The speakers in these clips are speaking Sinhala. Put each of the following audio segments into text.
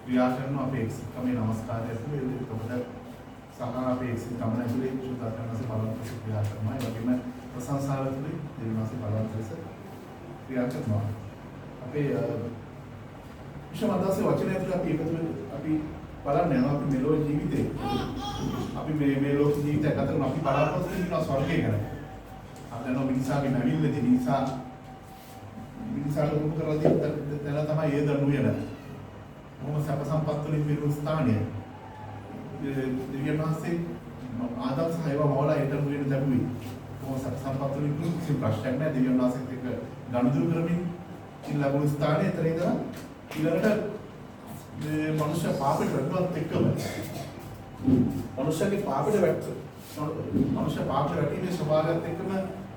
क्रियाकरण अपेक्षित कमी नमस्कार सहारा अपेक्षित कमन शुद्धाकरण से पालन क्रियाकर्म है प्रशंसा देवी से पालन से क्रियाकर्म अपे विषम अदा से वचन अभी अभी पालन नहीं अभी मेलो जीवित अभी मेलो जीवित है कहते हैं अभी पालन पर से ना स्वर्ग के करें आपने ना मिनिसा की नवीन लेती मिनिसा लोगों को कर दिया तेरा तमाम ये दर्द हुए ना वो सपसंपत्तुलिන් පිරුණු ස්ථානය දෙවියන් වහන්සේ ආදම් සහ ඒවා මවලා ඒතර මුලින් ලැබුවේ කොහොම සපසම්පත්තුලින් පිරුණු කිසි ප්‍රශ්නයක් නැහැ දෙවියන් වහන්සේත් එක්ක ගනුදෙනු කරමින් ඉන්න ලැබුණු ස්ථානය ඒතර ඉඳලා ඊළඟට මේ මනුෂ්‍ය පාපයට වැටුණත් එක්කම මනුෂ්‍යගේ පාපයට මනුෂ්‍ය පාපයට වැටීමේ ස්වභාවයත් එක්කම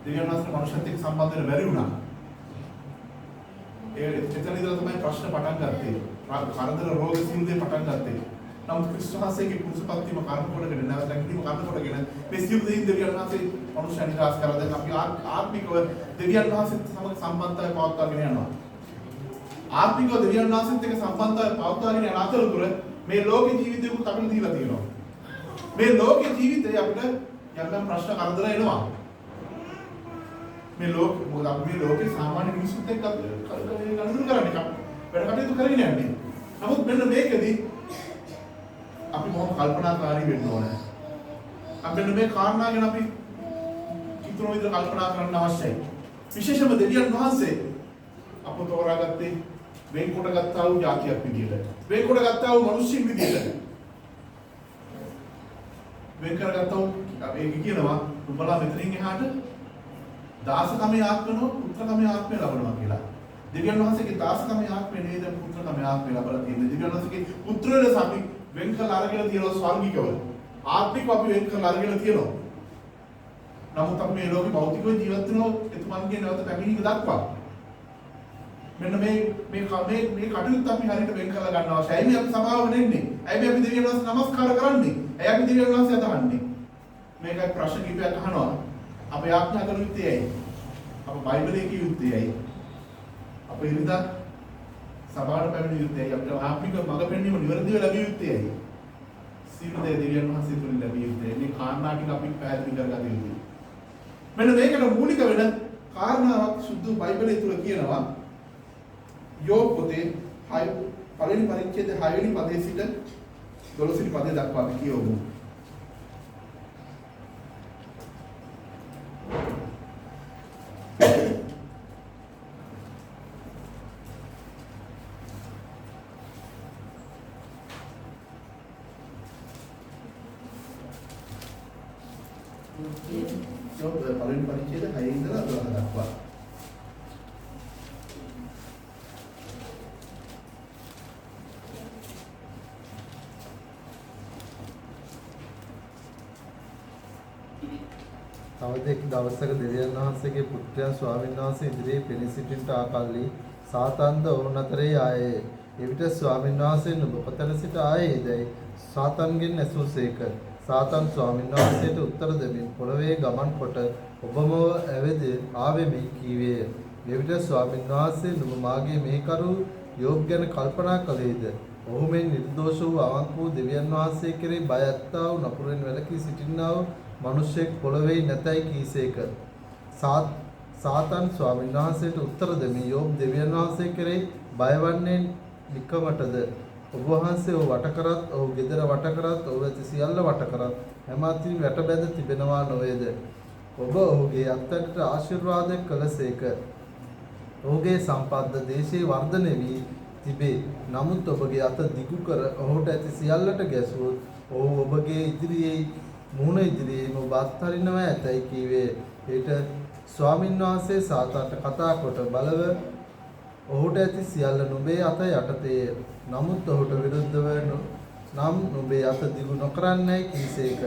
දෙවියන් වහන්සේ මනුෂ්‍යත් එක්ක සම්බන්ධ වෙන්න බැරි වුණා එතන ඉඳලා තමයි ප්‍රශ්න පටන් ගත්තේ කරදර රෝග සින්දේ පටන් ගත්තේ නමුත් ක්‍රිස්තුහාසයේ කුරුසපත්තිම කර්ම කොටගෙන නැවත නැගීම කර්ම කොටගෙන මේ සියලු දෙයින් දෙවියන් වහන්සේ මනුෂ්‍ය නිරාශ කරලා දැන් අපි ආත්මිකව දෙවියන් වහන්සේත් සමග සම්බන්ධතාවය පවත්වාගෙන යනවා ආත්මිකව දෙවියන් වහන්සේත් එක්ක සම්බන්ධතාවය පවත්වාගෙන යන අතරතුර මේ ලෝක ජීවිතයකට අපිට දීලා තියෙනවා මේ ලෝක ජීවිතේ අපිට යම් ප්‍රශ්න කරදර එනවා මේ ලෝක මොකද අපි මේ ලෝකේ සාමාන්‍ය මිනිස්සුත් එක්ක ගනුදෙනු කරන්නේ වැඩ කටයුතු කරගෙන යන්නේ. නමුත් මෙන්න මේකෙදි අපි මොහොම කල්පනාකාරී වෙන්න ඕනේ. අපි මෙන්න මේ කාරණා ගැන අපි කිතුණු විදිහට කල්පනා කරන්න අවශ්‍යයි. විශේෂයෙන්ම දෙවියන් වහන්සේ අප තෝරාගත්තේ වෙන්කොට ගත්තා වූ જાතියක් විදිහට. වෙන්කොට ගත්තා වූ මිනිස්සුන් විදිහට. වෙන් කරගත්තා වූ ඒක කියනවා උඹලා මෙතනින් එහාට දාසකමේ ආත්මනෝ පුත්‍රකමේ ආත්මය ලබනවා කියලා. දෙවියන් වහන්සේගේ දාසකමේ ආත්මය නේද පුත්‍රකමේ ආත්මය ලබලා තියෙන්නේ. දෙවියන් වහන්සේගේ පුත්‍රයලස අපි වෙන් කරලා අරගෙන තියෙනවා ස්වර්ගිකව. ආත්මිකව අපි වෙන් කරලා අරගෙන තියෙනවා. නමුත් අපි මේ ලෝකේ භෞතිකව ජීවත් වෙනවා එතුමන්ගේ නැවත පැමිණීම දක්වා. මෙන්න මේ කටයුත්ත අපි හරියට වෙන් කරලා ගන්න අවශ්‍යයි. ඇයි අපි සභාව වෙන්නේ? ඇයි අපි දෙවියන් වහන්සේ නමස්කාර කරන්නේ? ඇයි අපි දෙවියන් වහන්සේ අදහන්නේ? මේකයි ප්‍රශ්න කිහිපයක් අහනවා. අපේ ආඥා කළ යුත්තේ ඇයි? අප බයිබලයේ කිය යුත්තේ ඇයි? අප ඉරිදා සභාවට පැමිණිය යුත්තේ ඇයි? අපිට ආත්මික මඟ පෙන්වීම නිවැරදිව ලැබිය යුත්තේ ඇයි? සියලු දේ දෙවියන් වහන්සේ තුලින් ලැබිය යුත්තේ. මේ කාරණා ටික අපි පැහැදිලි කරගත යුතුයි. මෙන්න මේකට මූලික වෙන කාරණාවක් සුදු බයිබලයේ තුල කියනවා. යෝබ් පොතේ 6 පළවෙනි පරිච්ඡේදයේ 6 වෙනි පදයේ සිට 12 වෙනි පදයේ දක්වා අපි කියවමු. පළවෙනි පරිච්ඡේදය 6 ඉඳලා 12 දක්වා. තවදෙක් දවසක දෙවියන් වහන්සේගේ පුත්‍රයා ස්වාමීන් වහන්සේ ඉදිරියේ පෙනී සිටින්නට ආකල්ලි සාතන්ද ඔවුන් අතරේ ආයේ. එවිට ස්වාමීන් වහන්සේ නුඹ කොතැන සිට ආයේදයි සාතන්ගෙන් ඇසූසේක. සාතන් ස්වාමීන් වහන්සේට උත්තර දෙමින් පොළවේ ගමන් කොට ඔබම ඇවිද ආවෙමි කීවේය. එවිට ස්වාමීන් වහන්සේ නුඹ මාගේ මේ කරු යෝබ් ගැන කල්පනා කළේද? ඔහු මෙන් නිර්දෝෂ වූ අවංක වූ දෙවියන් වහන්සේ කෙරෙහි බය ඇත්තා වූ නපුරෙන් වැළකී සිටින්නා වූ මිනිසෙක් පොළවේ නැතයි කීසේක. සාතන් ස්වාමීන් වහන්සේට උත්තර දෙමින් යෝබ් දෙවියන් වහන්සේ කෙරෙහි බයවන්නේ නිකමටද ඔබ වහන්සේ ඔහු වට කරත්, ඔහු ගෙදර වට කරත්, ඔහු ඇති සියල්ල වට කරත් හැම අතින් වැට බැඳ තිබෙනවා නොවේද? ඔබ ඔහුගේ අත්අඩට ආශිර්වාද කළසේක. ඔහුගේ සම්පත්ද දේශේ වර්ධනය වී තිබේ. නමුත් ඔබගේ අත දිගු කර ඔහුට ඇති සියල්ලට ගැසුවොත් ඔහු ඔබගේ ඉදිරියේ මුහුණ ඉදිරියේම ඔබ අත්හරිනවා ඇතැයි කීවේ. ඊට ස්වාමින්වහන්සේ සාතාට කතා කොට බලව ඔහුට ඇති සියල්ල නුඹේ අත යටතේය. නමුත් ඔහුට විරුද්ධව නම් නුඹේ අත දිගු නොකරන්නයි කීසේක.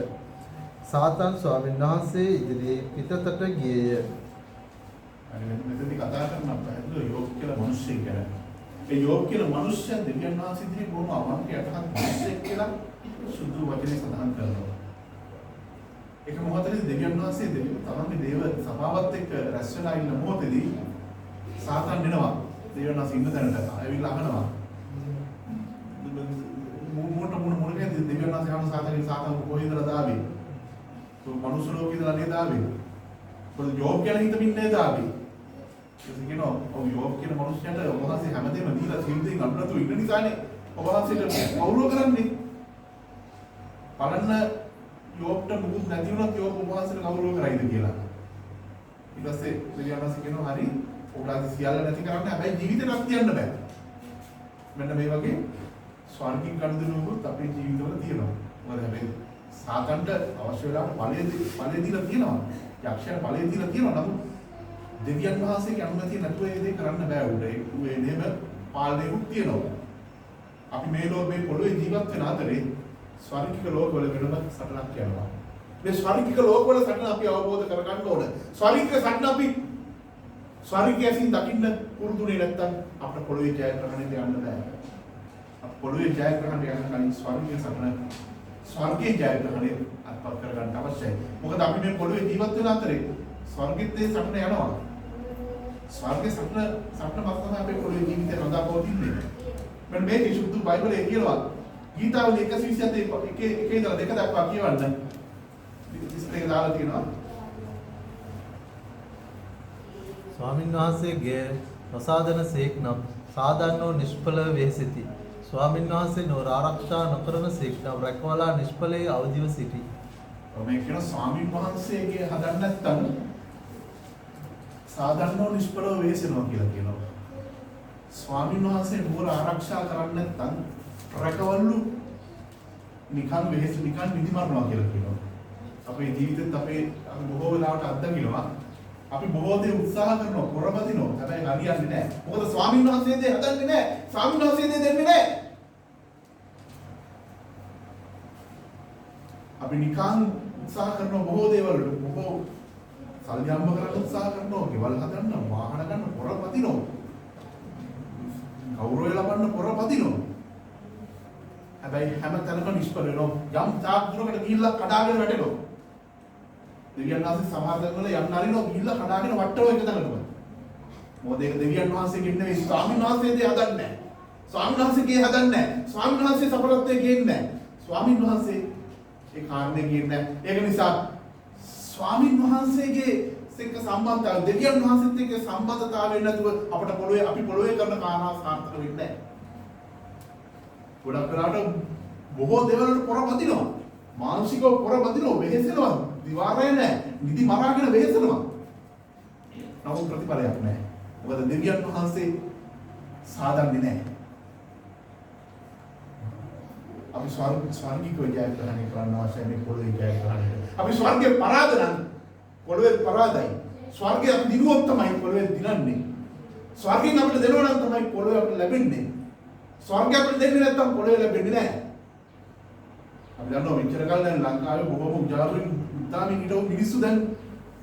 සාතන් ස්වාමින්වහන්සේ ඉදිරියේ පිටතට ගියේය. අර මෙතනදී කතා කරන අපහදු යෝග කියලා මිනිස්සෙක් ගැන. ඒ යෝග කියලා මිනිස්සයා දෙවියන් වහන්සේ ඉදිරියේ බොහොම අවංක යටහත් මිනිස්සෙක් කියලා සුදු වචනේ සඳහන් කරනවා. ඒක මොහොතේදී දෙවියන් වහන්සේ තමන්ගේ දේව සභාවත් එක්ක රැස් වෙලා ඉන්න මොහොතේදී සාතන් එනවා. දෙවියන් වහන්සේ ඉන්න තැනට ආවිල්ලා අහනවා. මොනකද දෙවියන් වහන්සේ අහන සාතන් කොහේදලා දාවේ? මනුස්ස ලෝකේ ඉඳලා නේද ආවේ? පොඩි ජෝබ් ගැන හිතමින් නේද ආවේ? ඒක කියනවා ඔව් ජෝබ් කියන මිනිස්සුන්ට ඔබ වහන්සේ හැමදේම දීලා සිල්දෙන් අනුරතු ඉන්න නිසානේ ඔබ වහන්සේට කවුරු කරන්නේ? බලන්න ජෝබ්ට මුකුත් නැති වුණොත් ජෝබ් ඔබ වහන්සේට කවුරු කරයිද කියලා. ඊට පස්සේ දෙවියන් වහන්සේ කියනවා හරි ඔබලාගේ සියල්ල නැති කරන්න හැබැයි ජීවිතේට තියන්න බෑ. මෙන්න මේ වගේ ස්වර්ගික කන්දරුවකුත් අපේ ජීවිතවල තියෙනවා. මොකද හැබැයි සාතන්ට අවශ්‍ය වෙලාවට ඵලය දීලා තියෙනවා. යක්ෂයන් ඵලය දීලා තියෙනවා. නමුත් දෙවියන් වහන්සේගේ අනුමැතිය නැතුව ඒ දේ කරන්න බෑ උඩ. ඒ නේම පාලනයකුත් තියෙනවා. අපි මේ පොළොවේ ජීවත් වෙන අතරේ ස්වර්ගික ලෝකවල වෙනම සටනක් යනවා. මේ ස්වර්ගික ලෝකවල සටන අපි අවබෝධ කරගන්න ඕන. ස්වර්ගික සටන අපි ස්වර්ගයෙන් දකින්න පුරුදුනේ නැත්තම් අපිට පොළොවේ ජයග්‍රහණයට යන්න බෑ. අප පොළොවේ ජයග්‍රහණයට යන්න කලින් ස්වර්ගයේ සටන ස්වර්ගයේ ජයග්‍රහණය අත්පත් කරගන්න අවශ්‍යයි. මොකද අපි මේ පොළොවේ ජීවත් වෙන අතරේ ස්වර්ගෙත් ඒ සටන යනවා. ස්වර්ගයේ සටන මත තමයි අපේ පොළොවේ ජීවිතය රඳා පවතින්නේ. මෙන්න මේක සුදු බයිබලයේ කියනවා. ගීතාවලිය 127 එකේ ඉඳලා 2 දක්වා කියවන්න. ඉස්තේ දාලා තියෙනවා. ස්වාමින්වහන්සේගේ ප්‍රසාදන සේක් නම් සාධන්නෝ නිෂ්ඵල වෙසිති. ස්වාමින්වහන්සේ නෝර ආරක්ෂා නොකරන සේක් නම් රැකවලා නිෂ්ඵලයේ අවදිව සිටි. මේ කියන ස්වාමින්වහන්සේගේ හදන්න නැත්නම් සාධන්නෝ නිෂ්ඵලව වෙසෙනවා කියලා කියනවා. ස්වාමින්වහන්සේ නෝර ආරක්ෂා කරන්නේ නැත්නම් රැකවලු නිකන් වෙහෙස නිකන් නිදි මරනවා කියලා කියනවා. අපේ ජීවිතෙත් අපි බොහෝ වෙලාවට අත්දකිනවා. අපි බොහෝ දේ උත්සාහ කරනවා, පොරබදිනවා. හැබැයි හරියන්නේ නැහැ. මොකද ස්වාමීන් වහන්සේ දේ හදන්නේ නැහැ. ස්වාමීන් වහන්සේ දේ දෙන්නේ නැහැ. අපි නිකන් උත්සාහ කරනවා බොහෝ දේවල් බොහෝ සල්ලි හම්බ කරන්න උත්සාහ කරනවා, ගෙවල් හදන්න, වාහන ගන්න, පොරබදිනවා. කවුරු ලබන්න පොරබදිනවා. හැබැයි හැම තැනම නිෂ්ඵල වෙනවා. යම් තාක් දුරකට ගිහිල්ලා කඩාගෙන වැටෙනවා. දෙවියන් වහන්සේ සමාදන් වල යන්න අරිනවා ගිහිල්ලා කඩාගෙන වට්ටව එක තැනකම. මොකද ඒක දෙවියන් වහන්සේගෙන් නෙවෙයි ස්වාමීන් වහන්සේ දේ හදන්නේ නැහැ. ස්වාමීන් වහන්සේගේ හදන්නේ නැහැ. ස්වාමීන් වහන්සේ සපලත්වයේ ගේන්නේ නැහැ. ස්වාමීන් වහන්සේ ඒ කාරණේ ගේන්නේ නැහැ. ඒක නිසා ස්වාමීන් වහන්සේගේ එක්ක සම්බන්ධතාවය දෙවියන් වහන්සේත් එක්ක සම්බන්ධතාවය නැතුව අපිට අපි පොළොවේ කරන කාරණා සාර්ථක වෙන්නේ නැහැ. ගොඩක් වෙලාවට බොහෝ දේවල් වලට පොරබදිනවා. මානසිකව පොරබදිනවා, වෙහෙසෙනවා. දිවාරය නැහැ. නිදි මරාගෙන වෙහෙසෙනවා. නමුත් ප්‍රතිඵලයක් නැහැ. මොකද දෙවියන් වහන්සේ සාදන්නේ නැහැ. අපි ස්වර්ගික ජයග්‍රහණය කරන්න අවශ්‍යයි මේ පොළොවේ ජයග්‍රහණය. අපි ස්වර්ගයේ පරාද නම් පොළොවේ පරාදයි. ස්වර්ගයේ අපි දිනුවොත් තමයි පොළොවේ දිනන්නේ. ස්වර්ගයෙන් අපිට දෙනවා නම් තමයි පොළොවේ අපිට ලැබෙන්නේ. ස්වර්ගය අපිට දෙන්නේ නැත්නම් පොළොවේ ලැබෙන්නේ නැහැ. අපි දන්නවා මෙච්චර කල් දැන් ලංකාවේ බොහෝම ජාතුන් උදාමින් හිටව මිනිස්සු දැන්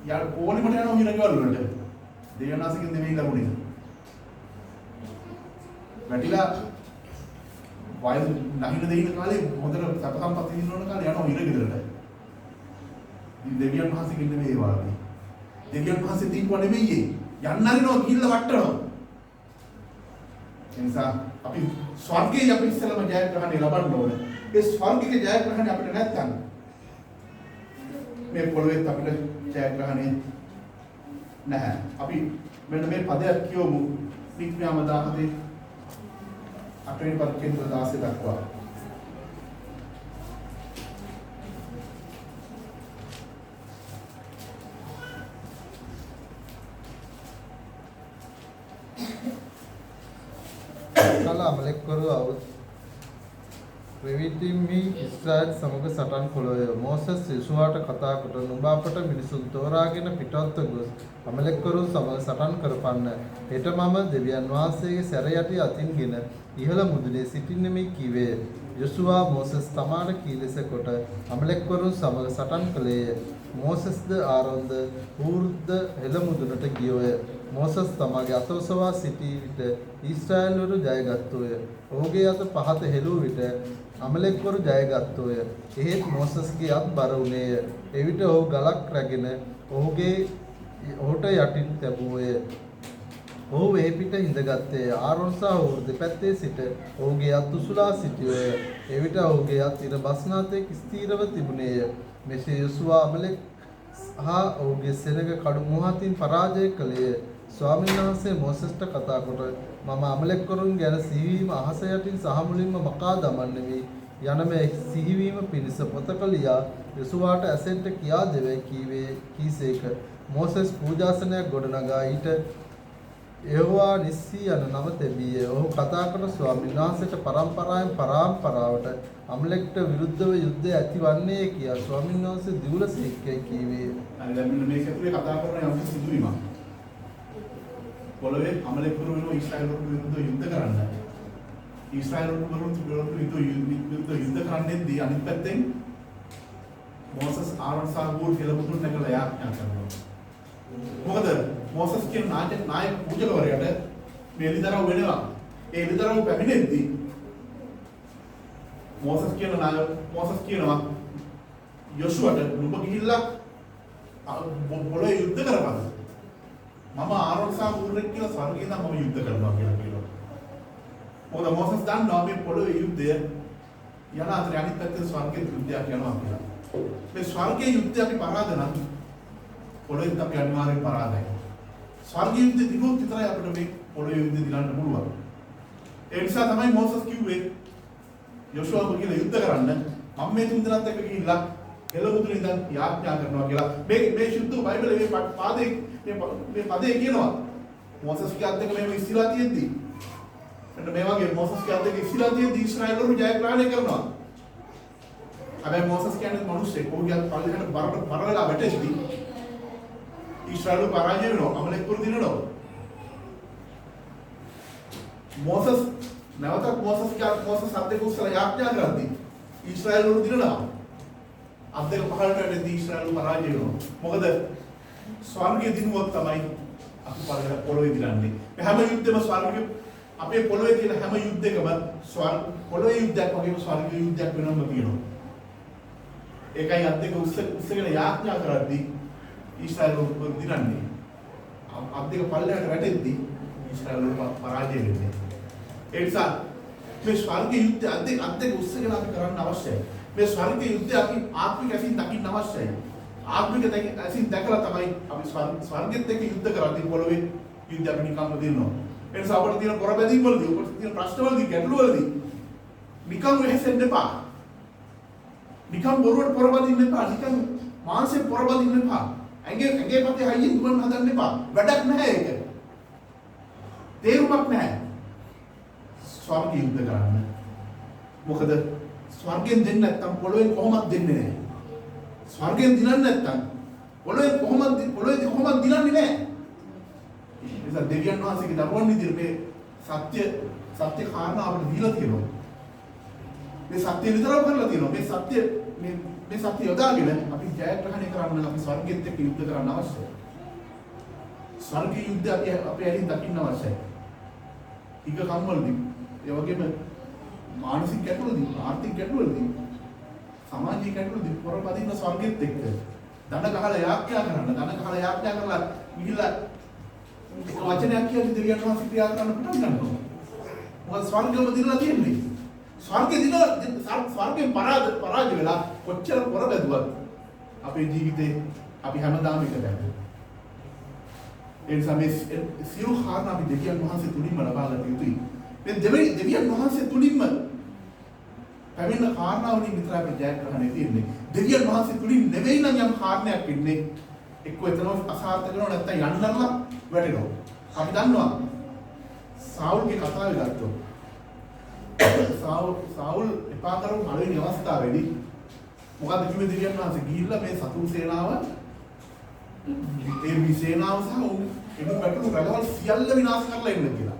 යාර කොලිමට යනවා හිරකවල වලට. දෙවියන්වහන්සේගෙන් නෙමෙයි ලැබුණේ. වැටිලා වයස නැහින දෙයින කාලේ හොඳට සැප සම්පත් විඳින්න ඕන කාලේ යනවා හිරගෙදරට. දෙවියන් වහන්සේගෙන් නෙමෙයි ඒ වාගේ. දෙවියන් වහන්සේ දීපුවා නෙමෙයි ඒ. යන්න හරිනවා ගිහිල්ලා වට්ටනවා. ඒ නිසා අපි ස්වර්ගයේ අපි ඉස්සෙල්ලාම ජයග්‍රහණය ලබන්න ඕනේ. ඒ ස්වර්ගික ජයග්‍රහණය අපිට නැත්නම් මේ පොළොවේ අපිට ජයග්‍රහණය නැහැ. අපි මෙන්න මේ පදයක් කියවමු. නික්‍රියාම 17 8 වෙනි පරිච්ඡේදය 16 දක්වා. කල අමලෙක්වරු ප්‍රවිතිමි ඉස්රායල් සමග සටන් කළෝය. මෝසස් යසුවාට කතා කොට නුඹ අපට මිනිසුන් තෝරාගෙන පිටත්ව ගොස් අමලෙක්වරුන් සමග සටන් කරපන්න. හෙට මම දෙවියන් වහන්සේගේ සැර යටි අතින්ගෙන ඉහළ මුදුනේ සිටින්නෙමි කීවේය. යසුවා මෝසස් තමාට කී ලෙස කොට අමලෙක්වරුන් සමග සටන් කළේය. මෝසස්ද ආරොන්ද හූර්ද හෙළ මුදුනට ගියෝය. මෝසස් තමාගේ අත ඔසවා සිටි විට ඊශ්‍රායල්වරු ජයගත්තෝය. ඔහුගේ අත පහත හෙළූ විට අමලෙක්වරු ජයගත්තෝය. එහෙත් මෝසස්ගේ අත් බර වුණේය. එවිට ඔහු ගලක් රැගෙන ඔහුට යටින් තැබුවෝය. ඔහු ඒ පිට හිඳගත්තේ. ආරොන් සහ හූර් දෙපැත්තේ සිට ඔහුගේ අත් උසුලා සිටියෝය. එවිට ඔහුගේ අත් ඉර බස්නාතෙක් ස්ථීරව තිබුණේය. මෙසේ යොසුවා අමලෙක් හා ඔහුගේ සෙනඟ කඩු මුවහතින් පරාජය කළේය. ස්වාමීන් වහන්සේ මෝසස්ට කතා කොට මම අමලෙක්වරුන් ගැන සිහිවීම අහස යටින් සහ මුලින්ම මකා දමන්නෙමි යන මේ සිහිවීම පිණිස පොතක ලියා යොසුවාට ඇසෙන්ට කියා දෙවයි කීසේක. මෝසස් පූජාසනයක් ගොඩනගා ඊට යෙහෝවා නිස්සී යන නම තැබීය. ඔහු කතා කොට ස්වාමීන් වහන්සේට පරම්පරාවෙන් පරම්පරාවට අමලෙක්ට විරුද්ධව යුද්ධය ඇතිවන්නේ කියා ස්වාමීන් වහන්සේ දිවුලසේක්කයි කීවේ. අර දැන් මෙන්න මේක ඇතුලේ කතා කරන යම් සිදුවීමක්. පොළවේ අමලෙක්වරු වෙන ඊශ්‍රායල්වරු විරුද්ධව යුද්ධ කරන්න. ඊශ්‍රායල්වරු විරුද්ධව යුද්ධ කරන්නේදී අනිත් පැත්තෙන් මෝසස් ආරොන් සහ හූර් කියලා මුතුන් නැගලා යාඥා කරනවා. මොකද මෝසස් කියන නායක පූජකවරයාට මේ එළිදරව් වෙනවා. ඒ එළිදරව් පැමිණෙද්දී මෝසස් කියනවා යොෂුවට නුඹ ගිහිල්ලා පොළොවේ යුද්ධ කරපන්. මම ආරොන් සහ හූර් කියලා ස්වර්ගයෙන් මම යුද්ධ කරනවා කියලා කියනවා. මොකද මෝසස් දන්නවා මේ පොළොවේ යුද්ධය යන අතර අනිත් පැත්තේ ස්වර්ගයේ යුද්ධයක් යනවා කියලා. මේ ස්වර්ගයේ යුද්ධය අපි පරාද නම් පොළොවේ අපි අනිවාර්යෙන් පරාදයි. ස්වර්ගයේ යුද්ධ දිනුවොත් විතරයි අපිට මේ පොළොවේ යුද්ධ දිනන්න පුළුවන්. ඒ නිසා තමයි මෝසස් කිව්වේ යොෂුවා කියලා යුද්ධ කරන්න මම මේ තුන් දෙනාත් එක්ක ගිහිල්ලා එළමුදුනේ ඉඳන් යාඥා කරනවා කියලා. මේ සුද්ධ බයිබලයේ මේ පදේ කියනවා. මෝසස් කියත් දෙක මේව ඉස්සිලා තියෙද්දි එන්න මේ වගේ මෝසස් කියත් දෙක ඉස්සිලා තියෙද්දි ඊශ්‍රායල්වරු ජයග්‍රහණය කරනවා. හැබැයි මෝසස් කියන්නේ මිනිස්සෙක්. ඔහුගේ පල්ලෙහාට බර වෙලා වැටෙද්දි ඊශ්‍රායල්වරු පරාජය වෙනවා. අමලෙක්වරු දිනනවා. මෝසස් නැවතත් මෝසස් අද්දෙක උස්සලා යාඥා කරද්දී ඊශ්‍රායල්වරු දිනනවා. අද්දෙක පහළට වැටෙද්දී ඊශ්‍රායල්වරු පරාජය වෙනවා. මොකද ස්වර්ගයේ දිනුවොත් තමයි අපි පොළොවේ දිනන්නේ. මේ හැම යුද්ධෙම ස්වර්ගයේ අපේ පොළොවේ තියෙන හැම යුද්ධයකම පොළොවේ යුද්ධයක් වගේම ස්වර්ගයේ යුද්ධයක් වෙනවම තියෙනවා. ඒකයි අද්දෙක උස්සගෙන යාඥා කරද්දී ඊශ්‍රායල්වරු දිනන්නේ. අද්දෙක පල්ලෙහාට වැටෙද්දී ඊශ්‍රායල්වරු පරාජය වෙන්නේ. ඒ නිසා මේ ස්වර්ගයේ යුද්ධය අද්දෙක උස්සගෙන අපි කරන්න අවශ්‍යයි. මේ ස්වර්ගයේ යුද්ධය අපි ආත්මික ඇසින් දකින්න අවශ්‍යයි. ආත්මික ඇසින් දැකලා තමයි අපි ස්වර්ගෙත් එක්ක යුද්ධ කරන්නේ. පොළොවේ යුද්ධ අපි නිකම්ම දිනනවා. ඒ නිසා අපිට තියෙන පොරබැදීම් වලදී අපිට තියෙන ප්‍රශ්න වලදී ගැටලු වලදී නිකම් වෙහෙසෙන්න එපා. නිකම් බොරුවට පොරබදින්න එපා. නිකම් මානසික පොරබදින්න එපා. ඇඟේ පතේ හයියෙන් දුවන්න හදන්න එපා. වැඩක් නැහැ ඒක. තේරුමක් නැහැ. ස්වර්ග යුද්ධ කරන්න. මොකද ස්වර්ගයෙන් දෙන්නේ නැත්තම් පොළොවෙන් කොහොමද දෙන්නේ නැහැ. ස්වර්ගයෙන් දිනන්නේ නැත්තම් පොළොවේ කොහොමද දිනන්නේ නැහැ. ඒ නිසා දෙවියන් වහන්සේගේ දරුවන් විදිහට මේ සත්‍ය කාරණා අපිට දීලා තියෙනවා. මේ සත්‍ය විතරක් කරලා තියෙනවා. මේ සත්‍ය යොදාගෙන අපි ජයග්‍රහණය කරන්න අපි ස්වර්ගෙත් එක්ක යුද්ධ කරන්න අවශ්‍යයි. ස්වර්ගීය යුද්ධ අපි අපේ ඇලින් දකින්න අවශ්‍යයි. ඊක කම්වලදී ඒ වගේම මානසික ගැටලුවලදී ආර්ථික ගැටලුවලදී සමාජීය ගැටලුවලදී පොරපදින්න ස්වර්ගෙත් එක්ක දඬ ගහලා යාඥා කරලා ගිහිල්ලා එක වචනයක් කියන්නේ දෙවියන් වහන්සේ ක්‍රියා කරන්න පටන් ගන්නවා. මොකද ස්වර්ගෙම දිනලා තියෙන්නේ. ස්වර්ගෙන් පරාජය වෙලා කොච්චර පොර බැදුවත් අපේ ජීවිතේ අපි හැමදාම එක දැක්කේ. ඒ නිසා මේ සියලු කාරණා අපි දෙවියන් වහන්සේ තුලින්ම ලබා ගන්න යුතුයි. මේ දෙවියන් වහන්සේ තුලින්ම පැමිණ කාරණාවලින් විතරයි අපිට ජයග්‍රහණය තියෙන්නේ. දෙවියන් වහන්සේ තුලින් නෙවෙයි නම් යම් කාරණයක් ඉන්නේ. එක්ක එතනම අසාර්ථක වෙනවා නැත්නම් යන්නරලා වැටෙනවා. අපි දන්නවා සාවුල්ගේ කතාව ගත්තොත් සාවුල් එපා කරපු පළවෙනි අවස්ථාවේදී මොකද්ද කිව්වේ දෙවියන් වහන්සේ ගිහිල්ලා මේ සතුරු සේනාව ඒ සේනාව සහ එනු පැටලු රටවල් සියල්ල විනාශ කරලා එන්න කියලා.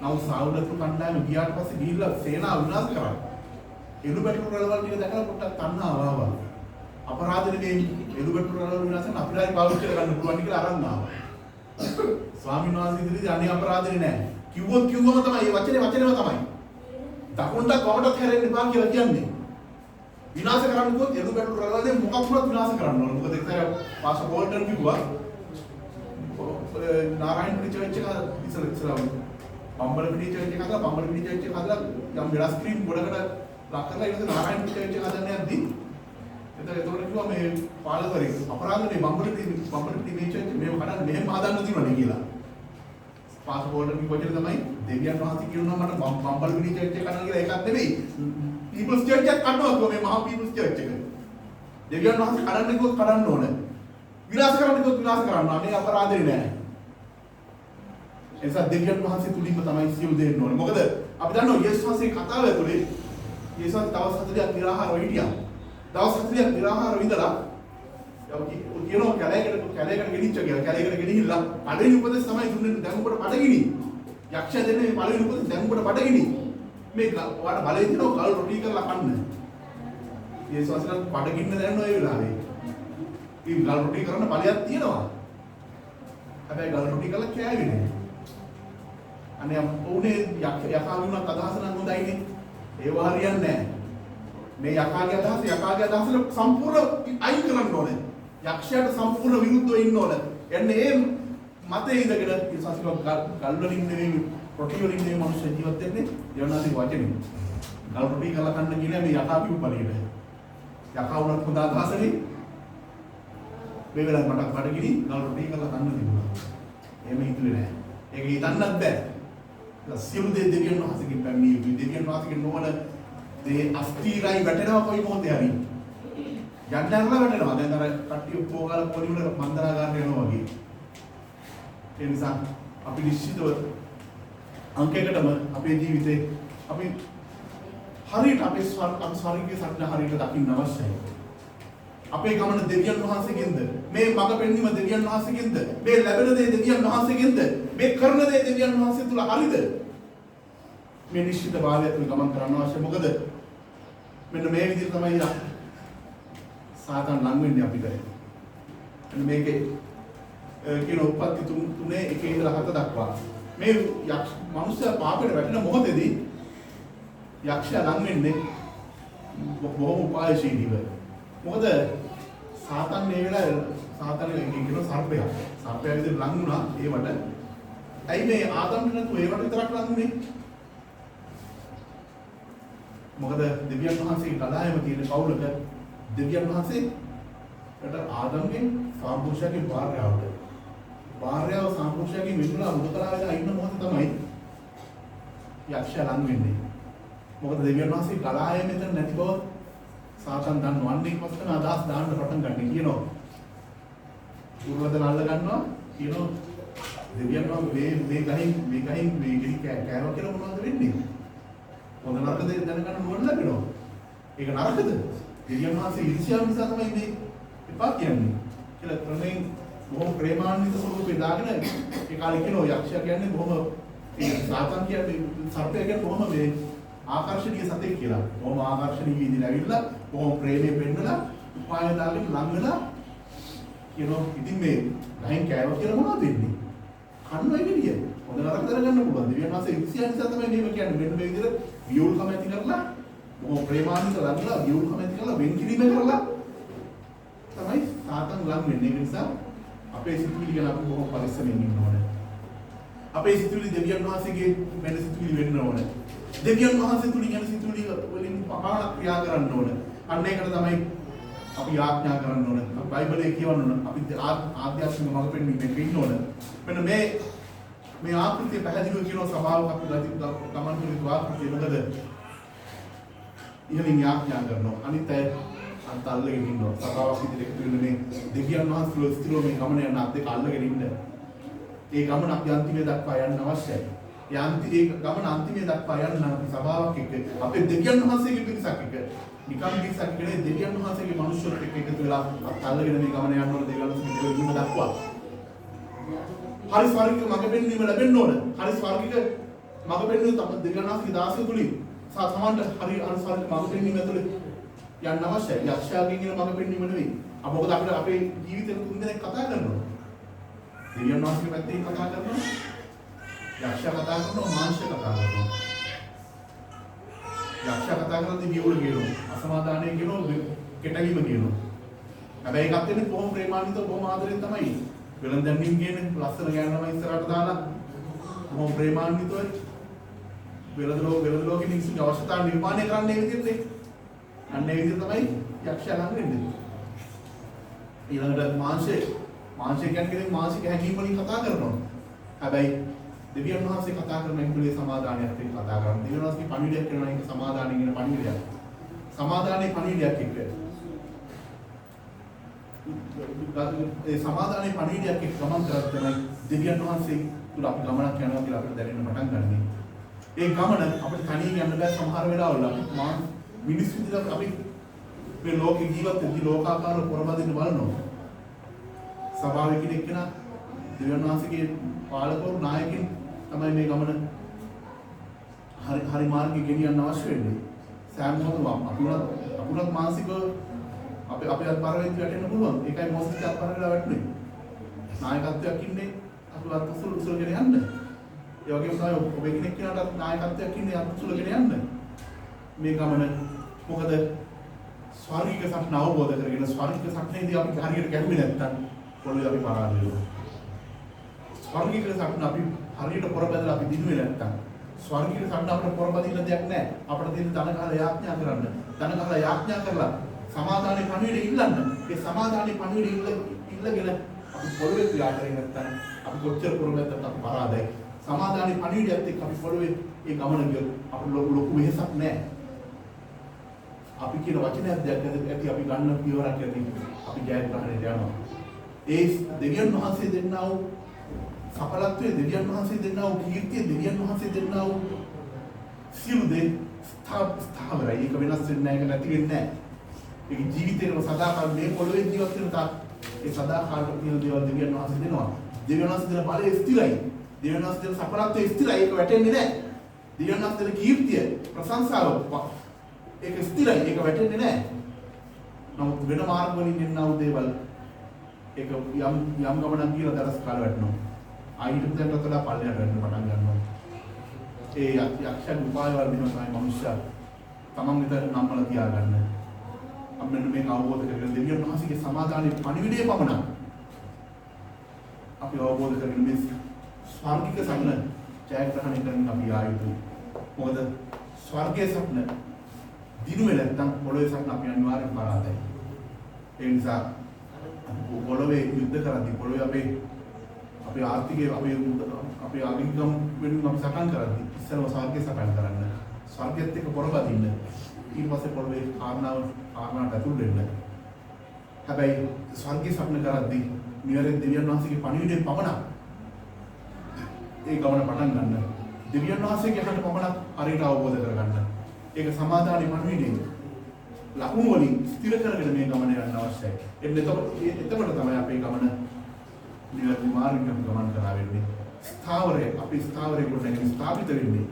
නමුත් සාවුල්තු කණ්ඩායම ගියාට පස්සේ ගිහිල්ලා සේනාව විනාශ කරා. එනු පැටලු රටවල් ටික දැකලා පොට්ටක් තණ්හාව ආවා. අපරාධ නෙමෙයි එනු පැටලු රටවල් විනාශ කරන අපිට හරි පාවිච්චි කරගන්න පුළුවන් කියලා අරන් ආවා. ස්වාමීන් වහන්සේ ඉදිරියේදී අනේ අපරාධනේ නැහැ. කිව්වොත් කිව්වම තමයි මේ වචනේම තමයි. දකුණට කොහොමදත් හැරෙන්න එපා කියලා කියන්නේ. විනාශ කරන්න කිව්වොත් එළු බැටළු රළවලදී මොකක් වුණත් විනාශ කරන්න ඕන. මොකද ඒක තමයි පාස්ටර් බෝල්ටන් කිව්වා. නාරායණපුර චර්ච් එක ඉස්සලා බම්බලපිටි චර්ච් එක හදලා බම්බලපිටි චර්ච් එක හදලා යම් වෙනස් ක්‍රීම් ගොඩකට ලක් කරලා ඊට පස්සේ නාරායණපුර චර්ච් එක හදන්න යද්දී එතකොට කිව්වා මේ පාලකවරේ අපරාධනේ බම්බලපිටි මේ චර්ච් මේව කඩන්න මෙහෙම හදන්න තියෙනවා කියලා. පාස්ටර් බෝල්ටන් කිව්වා තමයි දෙවියන් වහන්සේ කියනවා මට බම්බලපිටි චර්ච් එක කරන්න කියලා ඒකක් නෙවෙයි. පීපල්ස් චර්ච් එකක් කඩනවා කිව්වා මේ මහා පීපල්ස් චර්ච් එක. දෙවියන් වහන්සේ කඩන්න කිව්වොත් කඩන්න ඕන. විනාශ කරන්න කිව්වොත් විනාශ කරන්න. අනේ අපරාධේ නෑ. එනිසා දෙවියන් වහන්සේ තුලින්ම තමයි සියලු දේ වෙන්න ඕනේ. මොකද අපි දන්නවා යේසුස් වහන්සේ කතාව ඇතුලේ යේසුස් දවස් 40ක් නිරාහාරව හිටියා. දවස් 40ක් නිරාහාරව ඉඳලා කියනවා කැලේකට ගෙනිච්ච කියලා. කැලේකට ගෙනිහිල්ලා පළවෙනි උපදෙස් තමයි දුන්නේ දැන් ඔබට බඩගිනි. යක්ෂයා දෙන්නේ මේ පළවෙනි උපදෙස් දැන් ඔබට බඩගිනි. මේ ඔයාලට බලය දෙනවා ගල් රොටි කරලා කන්න. යේසුස් වහන්සේට බඩගින්න දැනනවා ඒ වෙලාවේ. මේ ගල් රොටි කරන්න බලයක් තියෙනවා. හැබැයි ගල් රොටි කරලා කෑවේ නෑ. අනේ උනේ යකා වුණත් අදහස නම් හොඳයිනේ. ඒව හරියන්නේ නෑ. මේ යකාගේ අදහස සම්පූර්ණ අයින් කරන්න ඕනේ. යක්ෂයාට සම්පූර්ණ විරුද්ධව ඉන්න ඕනේ. එන්නේ ඒ මතේ ඉඳගෙන ඉස්සසික ගල් වලින් නෙවෙයි රොටි වලින් නෙවෙයි මිනිස්සු ජීවත් වෙන්නේ යෝනාදී වචනේ. ගල් රොටි කරලා කන්න කියන මේ යකා කිව්ව පළියට. යකා වුණත් හොඳ අදහසනේ. මේ වෙලාවට මට බඩගිනි ගල් රොටි කරලා කන්න තිබුණා. එහෙම හිතුවේ නෑ. ඒක හිතන්නත් බෑ. සියලු දෙවියන් වහන්සේගෙන් පැමිණි දෙවියන් වහන්සේගෙන් නොවන දේ අස්තිරයි වැටෙනවා කොයි මොහොතේ හරි. යන්නරලා වැටෙනවා. දැන් අර කට්ටිය පොගාල පොඩි උඩ මන්දරා ගන්න යනවා වගේ. ඒ නිසා අපි නිශ්චිතව අංකයකටම අපේ ජීවිතේ අපි හරියට අපේ ශාරීරික සත්‍ය හරියට දකින්න අවශ්‍යයි. අපේ ගමන දෙවියන් වහන්සේගෙන්ද මේ මඟ පෙන්වීම දෙවියන් වහන්සේගෙන්ද මේ ලැබෙන දේ දෙවියන් වහන්සේගෙන්ද මේ කරන දේ දෙවියන් වහන්සේ තුල හරිද මේ නිශ්චිත භාවය තුල ගමන් කරන්න අවශ්‍ය. මොකද මෙන්න මේ විදිහට තමයි සාතන් ලඟ වෙන්නේ අපිට. මෙන්න මේකේ කියන උප්පත්ති තුනේ එකේ ඉඳලා 7 දක්වා මේ මනුෂ්‍යයා පාපයට වැටෙන මොහොතේදී යක්ෂයා ලඟ වෙන්නේ බොහොම උපායශීලීව. මොකද සාතන් මේ වෙලාවේ සාතන් කියන සර්පයා විදිහට ලඟ වුණා ඒවට. ඇයි මේ ආදම්ට නැතුව ඒවට විතරක් ලඟ වුනේ? මොකද දෙවියන් වහන්සේගේ කලායම තියෙන පවුලක දෙවියන් වහන්සේට ආදම්ගෙන් සාම්පුරුෂයාගේ භාර්යාව සාම්පුරුෂයාගේ මිතුරා මුදකලා වෙලා ඉන්න මොහොත තමයි යක්ෂයා ලඟ වෙන්නේ. මොකද දෙවියන් වහන්සේගේ කලායම මෙතන නැති බව සාතන් දන්නවන්නේ පස්සෙන් අදහස් දාන්න පටන් ගන්න කියනවා. උරුවදන අල්ල ගන්නවා කියනවා දෙවියන් වහන්සේ මේ ගහින් කෑවා කියලා මොනවද වෙන්නේ? හොඳ නරක දේ දැනගන්න ඕන ලැබෙනවා. ඒක නරකද? දෙවියන් වහන්සේ ඉරිසියාව නිසා තමයි මේ එපා කියන්නේ. කියලා ක්‍රමයෙන් බොහොම ප්‍රේමාන්විත ස්වරූපේ දාගෙන ඒ කාලේ කියනවා යක්ෂයා කියන්නේ බොහොම ඒ සාතන් කියන්නේ සර්පය කියන්නේ බොහොම මේ ආකර්ෂණීය සතෙක් කියලා. බොහොම ආකර්ෂණීය විදිහට ඇවිල්ලා බොහොම ප්‍රේමයෙන් පෙන්නලා උපාය දාගෙන ලං වෙලා කියනවා ඉතින් මේ ගහින් කෑවා කියලා මොනවද වෙන්නේ? කන්නයි විදිය. හොඳ නරක දැනගන්න පුළුවන්. දෙවියන් වහන්සේ ඉරිසියාව නිසා තමයි මේව කියන්නේ. මෙන්න මේ විදිහට වියෝල් කැමැති කරලා බොහොම ප්‍රේමාන්විත ලංගලා වියෝල් කැමැති කරලා වෙන් කිරීම කරලා තමයි සාතන් ලං වෙන්නේ. ඒ නිසා අපේ සිතුවිලි ගැන අපි බොහොම පරිස්සමෙන් ඉන්න ඕනේ. අපේ සිතුවිලි දෙවියන් වහන්සේගේ වෙන සිතුවිලි වෙන්න ඕනේ. දෙවියන් වහන්සේ තුලින් යන සිතුවිලි වලින් පහළ ක්‍රියා කරන්න ඕනේ. අන්න ඒකට තමයි අපි ආඥා කරන්න ඕනේ. බයිබලයේ කියවන්න ඕනේ. අපි ආධ්‍යාත්මික මඟ පෙන්වීමේ ඉන්න ඕනේ. මෙන්න මේ මේ ආකෘතිය පැහැදිලිව කියන සභාවක අපි ගමන් කරන ආකෘතිය මොකද? ඉහළින් යාඥා කරනවා. අනිත් අය අත් අල්ලගෙන ඉන්නවා. සභාවක් විදිහට එකතු වෙන මේ දෙවියන් වහන්සේලා ස්ථිරව මේ ගමන යන අත් දෙක අල්ලගෙන ඉන්න. ඒ ගමන අපි අන්තිමේ දක්වා යන්න අවශ්‍යයි. ඒ ගමන අන්තිමේ දක්වා යන්න අපි සභාවක් එක්ක අපේ දෙවියන් වහන්සේගේ පිරිසක් එක්ක නිකම් පිරිසක් නෙවෙයි දෙවියන් වහන්සේගේ මනුෂ්‍යයෙක් එක්ක එකතු වෙලා අත් අල්ලගෙන මේ ගමන යන්න ඕන දෙවියන් වහන්සේගේ දෙවියන් දක්වා. හරි ස්වර්ගික මඟ පෙන්වීම ලැබෙන්න ඕන. හරි ස්වර්ගික මඟ පෙන්වීම තමයි දෙවියන් වහන්සේගේ දාසය තුලින් සමන්ට හරි ස්වර්ගික මඟ පෙන්වීම ඇතුළේ යන්න අවශ්‍යයි. යක්ෂයාගෙන් එන මඟ පෙන්වීම නෙවෙයි. මොකද අපිට අපේ ජීවිතේ තුන් දෙනෙක් කතා කරනවා. දෙවියන් වහන්සේගේ පැත්තෙන් කතා කරනවා. යක්ෂයා කතා කරනවා, මාංශය කතා කරනවා. යක්ෂයා කතා කරද්දී වියුල කියනවා, අසමාදානය කියනවා, කෙටගීම කියනවා. හැබැයි ඒකත් වෙන්නේ කොහොම ප්‍රේමාන්විතව කොහොම ආදරෙන් තමයි. වෙලඳන්නින් කියන්නේ ලස්සන ගෑනම ඉස්සරහට දාලා කොහොම ප්‍රේමාන්විතව වෙලදලෝකෙ මිනිස්සුන්ගේ අවශ්‍යතාවය නිර්මාණය කරන්නේ මේ විදිහට. අන්න ඒ විදිහට තමයි යක්ෂයා ළඟ වෙන්නේ. ඊළඟට මාංශය කියන්නේ මානසික හැඟීම් වලින් කතා කරනවා. හැබැයි දෙවියන් වහන්සේ කතා කරන එකේ සමාදානයක් එක්ක කතා කරනවා. දෙවියන් වහන්සේ පණිවිඩයක් කරනවා ඒක සමාදානෙ කියන පණිවිඩයක්. සමාදානයේ පණිවිඩයක් එක්ක. ඒ සමාදානයේ පණිවිඩයක් එක්ක ගමන් කරත් තමයි දෙවියන් වහන්සේ තුල අපි ගමනක් යනවා කියලා අපිට දැනෙන්න පටන් ගන්නෙ. ඒ ගමන අපිට තනියෙන් යන්න බෑ සමහර වෙලාවල මිනිස්සු විදිහට අපි මේ ලෝකේ ජීවත් වෙද්දී ලෝකාකාරව පොරබදින්න බලනවා. සභාවේ කෙනෙක් දෙවියන් වහන්සේගේ පාලකවරු නායකින් තමයි මේ ගමන හරි මාර්ගෙ ගෙනියන්න අවශ්‍ය වෙන්නේ. සෑම මොහොතකම අපුණත් මානසිකව අපේ අත්පරවෙත් වැටෙන්න පුළුවන්. ඒකයි මොහොතේ අත්පරවලා වැටුනේ. නායකත්වයක් ඉන්නේ අපිවත් උසුලගෙන යන්න. ඒ වගේම තමයි ඔබ කෙනෙක් කෙනාට නායකත්වයක් ඉන්නේ අත්උසුලගෙන යන්න. මේ ගමන මොකද ස්වර්ගික සත්‍ය අවබෝධ කරගෙන ස්වර්ගික සත්‍යයේදී අපි හරියට ගැහුවේ නැත්තම් පොළොවේ අපි පරාද වෙනවා. ස්වර්ගික සත්‍ය අපි හරියට පොරබදලා අපි දිනුවේ නැත්තම් ස්වර්ගික සත්‍ය අපිට පොරබදින්න දෙයක් නැහැ. අපිට තියෙන ධන කාල යාඥා කරන්න. ධන කාල යාඥා කරලා සමාදානයේ පණිවිඩය ඉල්ලන්න. ඒ සමාදානයේ පණිවිඩය ඉල්ලගෙන අපි පොළොවේ ක්‍රියා කරේ නැත්තම් අපි කොච්චර පොරබැද්දත් අපි පරාදයි. සමාදානයේ පණිවිඩයත් එක්ක අපි පොළොවේ ඒ ගමන ගියොත් අපිට ලොකු වෙහසක් නැහැ. අපි කියන වචනයක් දැක්කද ඇති අපි ගන්න පියවරක් ඇති අපි ජයග්‍රහණයට යනවා. ඒ දෙවියන් වහන්සේ දෙන්නා වූ සඵලත්වයේ දෙවියන් වහන්සේ දෙන්නා වූ කීර්තිය දෙවියන් වහන්සේ දෙන්නා වූ සියලු දේ ස්ථාවරයි. ඒක වෙනස් වෙන්නේ නැහැ, ඒක නැති වෙන්නේ නැහැ. ඒක ජීවිතේම සදාකාල මේ පොළොවේ ජීවත් වෙන තාක් ඒ සදාකාල තියෙන දේවල් දෙවියන් වහන්සේ දෙනවා. දෙවියන් වහන්සේ දෙන බලය ස්ථිරයි. දෙවියන් වහන්සේ දෙන සඵලත්වය ස්ථිරයි. ඒක වැටෙන්නේ නැහැ. දෙවියන් වහන්සේ දෙන කීර්තිය ප්‍රශංසාව ඒක ස්ථිරයි. ඒක වැටෙන්නේ නැහැ. නමුත් වෙන මාර්ග වලින් එන්නා වූ දේවල් ඒක යම් ගමනක් කියලා දරස් කාල වැටෙනවා. ආයෙත් දෙන්නට වඩා පල්ලයට වෙන්න පටන් ගන්නවා. ඒ යක්ෂයන් උපායවල මෙහෙම තමයි මනුෂ්‍යයා තමන් විතර නම්වල තියාගන්න. අපෙන් මේක අවබෝධ කරගෙන දෙවියන් වහන්සේගේ සමාදානයේ පණිවිඩය පමණක් අපි අවබෝධ කරගෙන මේ ස්වර්ගික සම්න ජයග්‍රහණය කරන්න අපි ආයුතුයි. මොකද ස්වර්ගයේ සම්න දිනුවේ නැත්තම් පොළොවේ සම්න අපි අනිවාර්යෙන් පරාදයි. ඒ නිසා පොළොවේ යුද්ධ කරද්දී පොළොවේ අපේ ආර්ථිකයේ අපේ ආගමිකම් වෙනුවෙන් අපි සටන් කරද්දී ඉස්සරව ස්වර්ගයේ සටන් කරන්න. ස්වර්ගයත් එක්ක පොරබදින්න. ඊට පස්සේ පොළොවේ කාරණාවට ඇතුල් වෙන්න. හැබැයි ස්වර්ගයේ සටන කරද්දී නිවැරදි දෙවියන් වහන්සේගේ පණිවිඩය පමණක් ඒ ගමන පටන් ගන්න. දෙවියන් වහන්සේගේ හඬ පමණක් හරියට අවබෝධ කරගන්න. ඒක සමාදානයේ පණිවිඩය. ලකුණු වලින් ස්ථිර කරගෙන මේ ගමන යන්න අවශ්‍යයි. එතකොට තමයි අපේ ගමන නිවැරදි මාර්ගයක ගමන් කරා වෙන්නේ. ස්ථාවරය අපි ස්ථාවරයේ කොට නැගී ස්ථාපිත වෙන්නේ.